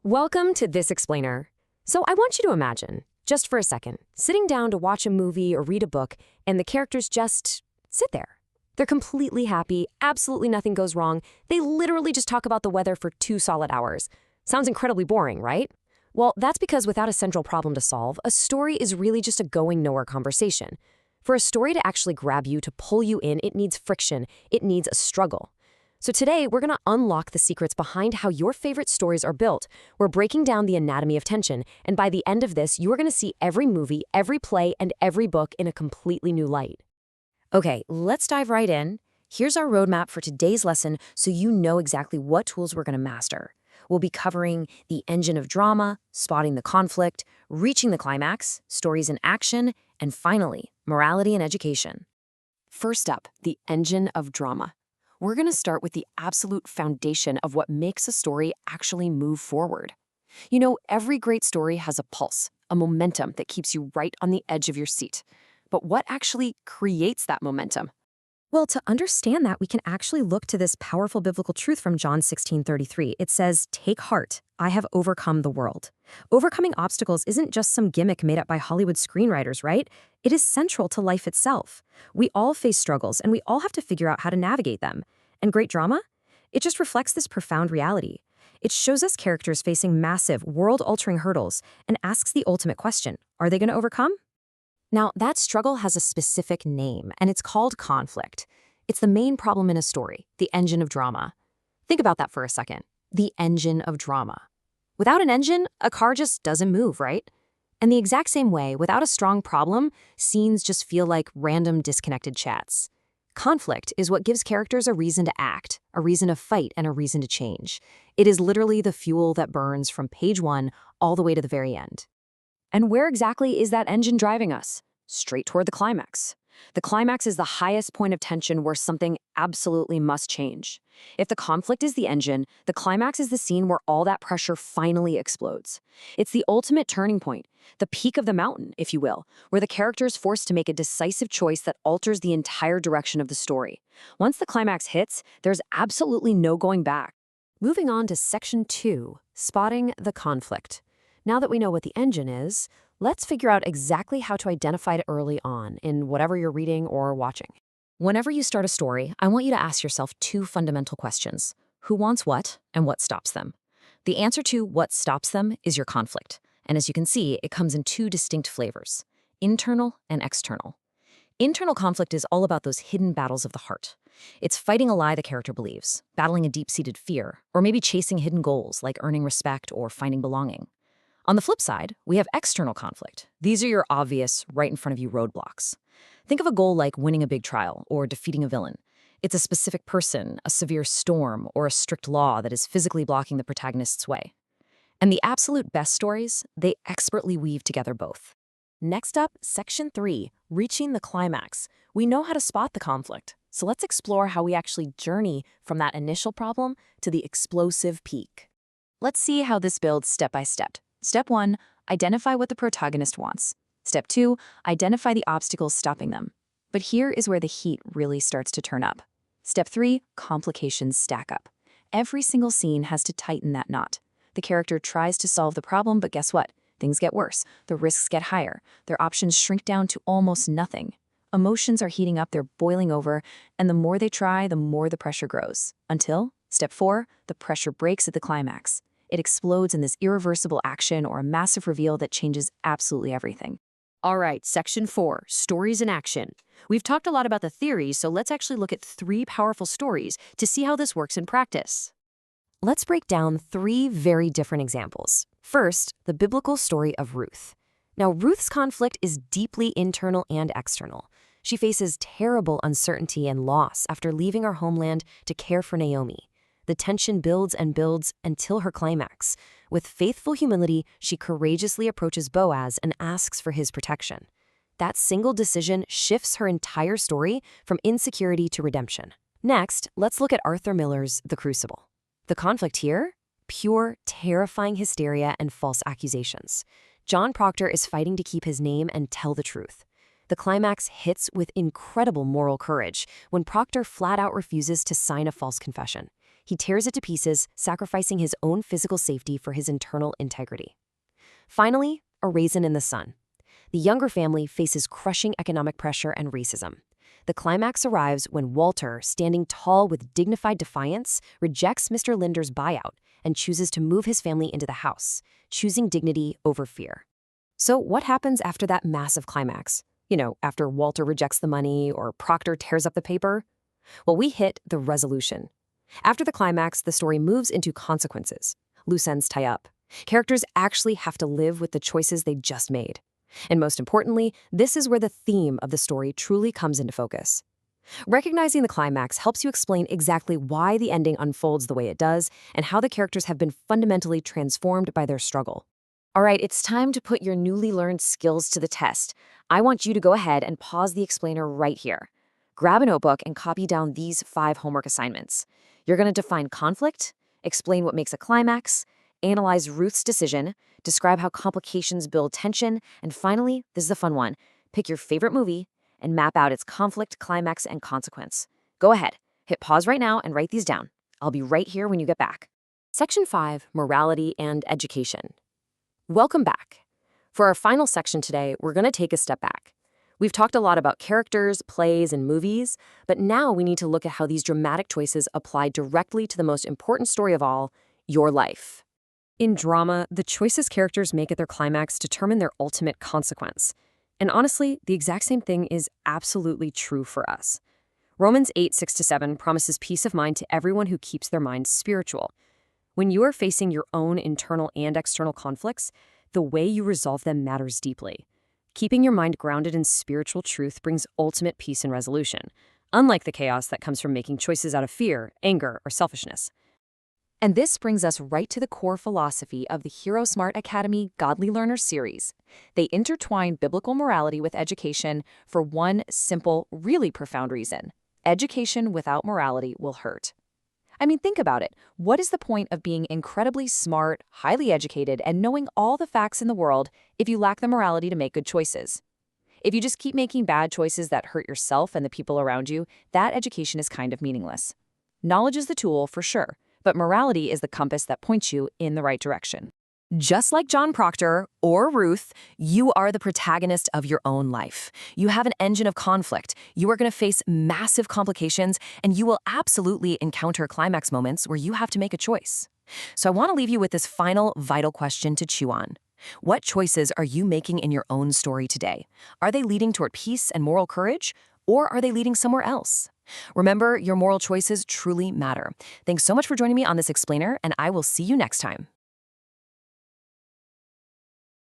Welcome to This Explainer. So I want you to imagine, just for a second, sitting down to watch a movie or read a book, and the characters just sit there. They're completely happy, absolutely nothing goes wrong. They literally just talk about the weather for 2 solid hours. Sounds incredibly boring, right? Well, that's because without a central problem to solve, a story is really just a going-nowhere conversation. For a story to actually grab you, to pull you in, it needs friction, it needs a struggle. So today, we're going to unlock the secrets behind how your favorite stories are built. We're breaking down the anatomy of tension, and by the end of this, you're going to see every movie, every play, and every book in a completely new light. Okay, let's dive right in. Here's our roadmap for today's lesson so you know exactly what tools we're going to master. We'll be covering the engine of drama, spotting the conflict, reaching the climax, stories in action, and finally, morality and education. First up, the engine of drama. We're going to start with the absolute foundation of what makes a story actually move forward. You know, every great story has a pulse, a momentum that keeps you right on the edge of your seat. But what actually creates that momentum? Well, to understand that, we can actually look to this powerful biblical truth from John 16:33. It says, "Take heart, I have overcome the world." Overcoming obstacles isn't just some gimmick made up by Hollywood screenwriters, right? It is central to life itself. We all face struggles, and we all have to figure out how to navigate them. And great drama? It just reflects this profound reality. It shows us characters facing massive, world-altering hurdles and asks the ultimate question, are they going to overcome? Now, that struggle has a specific name, and it's called conflict. It's the main problem in a story, the engine of drama. Think about that for a second. The engine of drama. Without an engine, a car just doesn't move, right? And the exact same way, without a strong problem, scenes just feel like random disconnected chats. Conflict is what gives characters a reason to act, a reason to fight, and a reason to change. It is literally the fuel that burns from page 1 all the way to the very end. And where exactly is that engine driving us? Straight toward the climax. The climax is the highest point of tension where something absolutely must change. If the conflict is the engine, the climax is the scene where all that pressure finally explodes. It's the ultimate turning point, the peak of the mountain, if you will, where the character is forced to make a decisive choice that alters the entire direction of the story. Once the climax hits, there's absolutely no going back. Moving on to Section 2, Spotting the Conflict. Now that we know what the engine is, let's figure out exactly how to identify it early on in whatever you're reading or watching. Whenever you start a story, I want you to ask yourself 2 fundamental questions. Who wants what, and what stops them? The answer to what stops them is your conflict. And as you can see, it comes in 2 distinct flavors, internal and external. Internal conflict is all about those hidden battles of the heart. It's fighting a lie the character believes, battling a deep-seated fear, or maybe chasing hidden goals like earning respect or finding belonging. On the flip side, we have external conflict. These are your obvious, right in front of you roadblocks. Think of a goal like winning a big trial or defeating a villain. It's a specific person, a severe storm, or a strict law that is physically blocking the protagonist's way. And the absolute best stories, they expertly weave together both. Next up, Section 3, Reaching the Climax. We know how to spot the conflict, so let's explore how we actually journey from that initial problem to the explosive peak. Let's see how this builds step by step. Step 1, identify what the protagonist wants. Step 2, identify the obstacles stopping them. But here is where the heat really starts to turn up. Step 3, complications stack up. Every single scene has to tighten that knot. The character tries to solve the problem, but guess what? Things get worse. The risks get higher. Their options shrink down to almost nothing. Emotions are heating up, they're boiling over, and the more they try, the more the pressure grows. Until, Step 4, the pressure breaks at the climax. It explodes in this irreversible action or a massive reveal that changes absolutely everything. All right, Section 4, Stories in Action. We've talked a lot about the theory, so let's actually look at 3 powerful stories to see how this works in practice. Let's break down 3 very different examples. First, the biblical story of Ruth. Now, Ruth's conflict is deeply internal and external. She faces terrible uncertainty and loss after leaving her homeland to care for Naomi. The tension builds and builds until her climax. With faithful humility, she courageously approaches Boaz and asks for his protection. That single decision shifts her entire story from insecurity to redemption. Next, let's look at Arthur Miller's The Crucible. The conflict here? Pure, terrifying hysteria and false accusations. John Proctor is fighting to keep his name and tell the truth. The climax hits with incredible moral courage when Proctor flat out refuses to sign a false confession. He tears it to pieces, sacrificing his own physical safety for his internal integrity. Finally, a raisin in the sun. The younger family faces crushing economic pressure and racism. The climax arrives when Walter, standing tall with dignified defiance, rejects Mr. Linder's buyout and chooses to move his family into the house, choosing dignity over fear. So what happens after that massive climax? After Walter rejects the money or Proctor tears up the paper? Well, we hit the resolution. After the climax, the story moves into consequences. Loose ends tie up. Characters actually have to live with the choices they just made. And most importantly, this is where the theme of the story truly comes into focus. Recognizing the climax helps you explain exactly why the ending unfolds the way it does and how the characters have been fundamentally transformed by their struggle. All right, it's time to put your newly learned skills to the test. I want you to go ahead and pause the explainer right here. Grab a notebook and copy down these 5 homework assignments. You're going to define conflict, explain what makes a climax, analyze Ruth's decision, describe how complications build tension, and finally, this is a fun one, pick your favorite movie and map out its conflict, climax, and consequence. Go ahead, hit pause right now and write these down. I'll be right here when you get back. Section 5, Morality and Education. Welcome back. For our final section today, we're going to take a step back. We've talked a lot about characters, plays, and movies, but now we need to look at how these dramatic choices apply directly to the most important story of all, your life. In drama, the choices characters make at their climax determine their ultimate consequence. And honestly, the exact same thing is absolutely true for us. Romans 8:6-7 promises peace of mind to everyone who keeps their minds spiritual. When you are facing your own internal and external conflicts, the way you resolve them matters deeply. Keeping your mind grounded in spiritual truth brings ultimate peace and resolution, unlike the chaos that comes from making choices out of fear, anger, or selfishness. And this brings us right to the core philosophy of the HeroesmartAcademy Godly Learner series. They intertwine biblical morality with education for one simple, really profound reason. Education without morality will hurt. I mean, think about it. What is the point of being incredibly smart, highly educated, and knowing all the facts in the world if you lack the morality to make good choices? If you just keep making bad choices that hurt yourself and the people around you, that education is kind of meaningless. Knowledge is the tool, for sure, but morality is the compass that points you in the right direction. Just like John Proctor or Ruth, you are the protagonist of your own life. You have an engine of conflict. You are going to face massive complications, and you will absolutely encounter climax moments where you have to make a choice. So I want to leave you with this final vital question to chew on. What choices are you making in your own story today? Are they leading toward peace and moral courage, or are they leading somewhere else? Remember, your moral choices truly matter. Thanks so much for joining me on this explainer, and I will see you next time.